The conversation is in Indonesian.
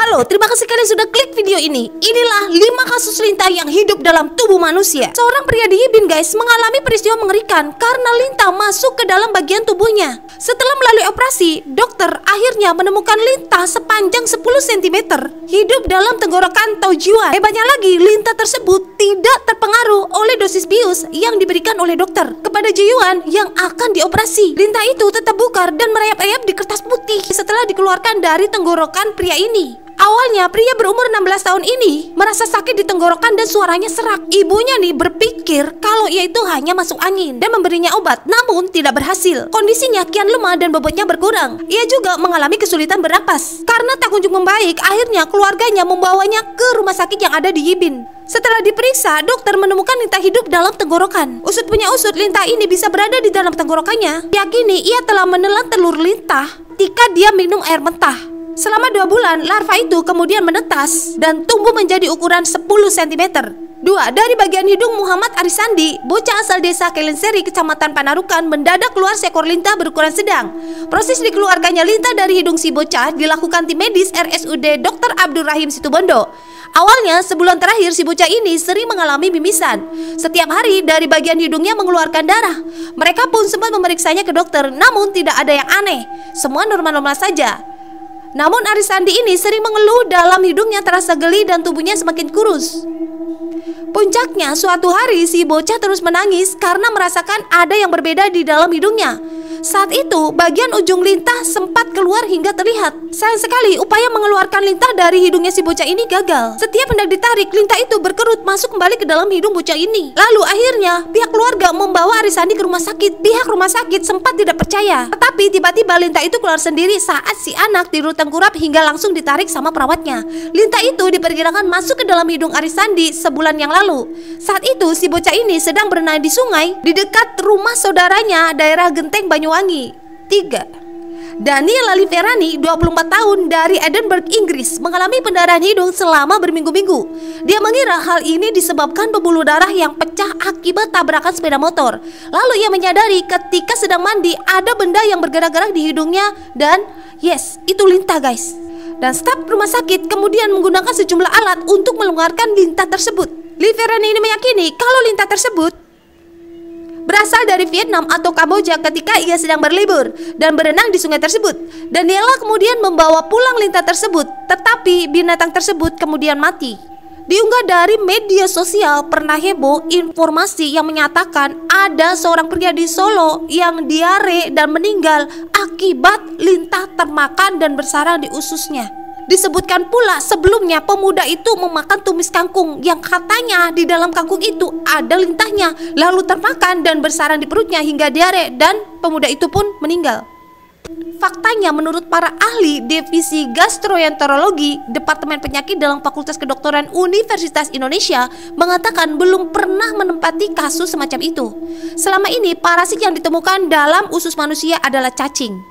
Halo, terima kasih kalian sudah klik video ini. Inilah 5 kasus lintah yang hidup dalam tubuh manusia. Seorang pria di Yibin guys mengalami peristiwa mengerikan karena lintah masuk ke dalam bagian tubuhnya. Setelah melalui operasi, dokter akhirnya menemukan lintah sepanjang 10 cm hidup dalam tenggorokan Tao Jiwan. Hebatnya lagi, lintah tersebut tidak terpengaruh oleh dosis bius yang diberikan oleh dokter kepada Jiwan yang akan dioperasi. Lintah itu tetap bukar dan merayap-rayap di kertas putih setelah dikeluarkan dari tenggorokan pria ini. Awalnya pria berumur 16 tahun ini merasa sakit di tenggorokan dan suaranya serak. Ibunya nih berpikir kalau ia itu hanya masuk angin dan memberinya obat, namun tidak berhasil. Kondisinya kian lemah dan bobotnya berkurang. Ia juga mengalami kesulitan bernapas. Karena tak kunjung membaik, akhirnya keluarganya membawanya ke rumah sakit yang ada di Yibin. Setelah diperiksa, dokter menemukan lintah hidup dalam tenggorokan. Usut punya usut, lintah ini bisa berada di dalam tenggorokannya. Yakini ia telah menelan telur lintah ketika dia minum air mentah. Selama 2 bulan, larva itu kemudian menetas dan tumbuh menjadi ukuran 10 cm. 2. Dari bagian hidung Muhammad Arisandi, bocah asal desa Kelenseri, kecamatan Panarukan, mendadak keluar seekor lintah berukuran sedang. Proses dikeluarkannya lintah dari hidung si bocah dilakukan tim medis RSUD Dr. Abdul Rahim Situbondo. Awalnya, sebulan terakhir si bocah ini sering mengalami mimisan. Setiap hari dari bagian hidungnya mengeluarkan darah. Mereka pun sempat memeriksanya ke dokter, namun tidak ada yang aneh. Semua normal-normal saja. Namun Arisandi ini sering mengeluh dalam hidungnya terasa geli dan tubuhnya semakin kurus. Puncaknya, suatu hari si bocah terus menangis karena merasakan ada yang berbeda di dalam hidungnya. Saat itu, bagian ujung lintah sempat keluar hingga terlihat. Sayang sekali, upaya mengeluarkan lintah dari hidungnya si bocah ini gagal. Setiap hendak ditarik, lintah itu berkerut masuk kembali ke dalam hidung bocah ini. Lalu akhirnya, pihak keluarga membawa Arisandi ke rumah sakit. Pihak rumah sakit sempat tidak percaya. Tetapi tiba-tiba lintah itu keluar sendiri saat si anak tidur tengkurap hingga langsung ditarik sama perawatnya. Lintah itu diperkirakan masuk ke dalam hidung Arisandi sebulan yang lalu. Saat itu, si bocah ini sedang berenang di sungai di dekat rumah saudaranya daerah Genteng Banyuwangi. 3. Daniel Laliverani, 24 tahun, dari Edinburgh, Inggris, mengalami pendarahan hidung selama berminggu-minggu. Dia mengira hal ini disebabkan pembuluh darah yang pecah akibat tabrakan sepeda motor. Lalu ia menyadari ketika sedang mandi ada benda yang bergerak-gerak di hidungnya dan yes, itu lintah guys. Dan staf rumah sakit kemudian menggunakan sejumlah alat untuk mengeluarkan lintah tersebut. Liverani ini meyakini kalau lintah tersebut berasal dari Vietnam atau Kamboja ketika ia sedang berlibur dan berenang di sungai tersebut. Daniela kemudian membawa pulang lintah tersebut, tetapi binatang tersebut kemudian mati. Diunggah dari media sosial, pernah heboh informasi yang menyatakan ada seorang pria di Solo yang diare dan meninggal akibat lintah termakan dan bersarang di ususnya. Disebutkan pula sebelumnya pemuda itu memakan tumis kangkung yang katanya di dalam kangkung itu ada lintahnya, lalu termakan dan bersarang di perutnya hingga diare dan pemuda itu pun meninggal. Faktanya menurut para ahli divisi gastroenterologi Departemen Penyakit dalam Fakultas Kedokteran Universitas Indonesia mengatakan belum pernah menempati kasus semacam itu. Selama ini parasit yang ditemukan dalam usus manusia adalah cacing.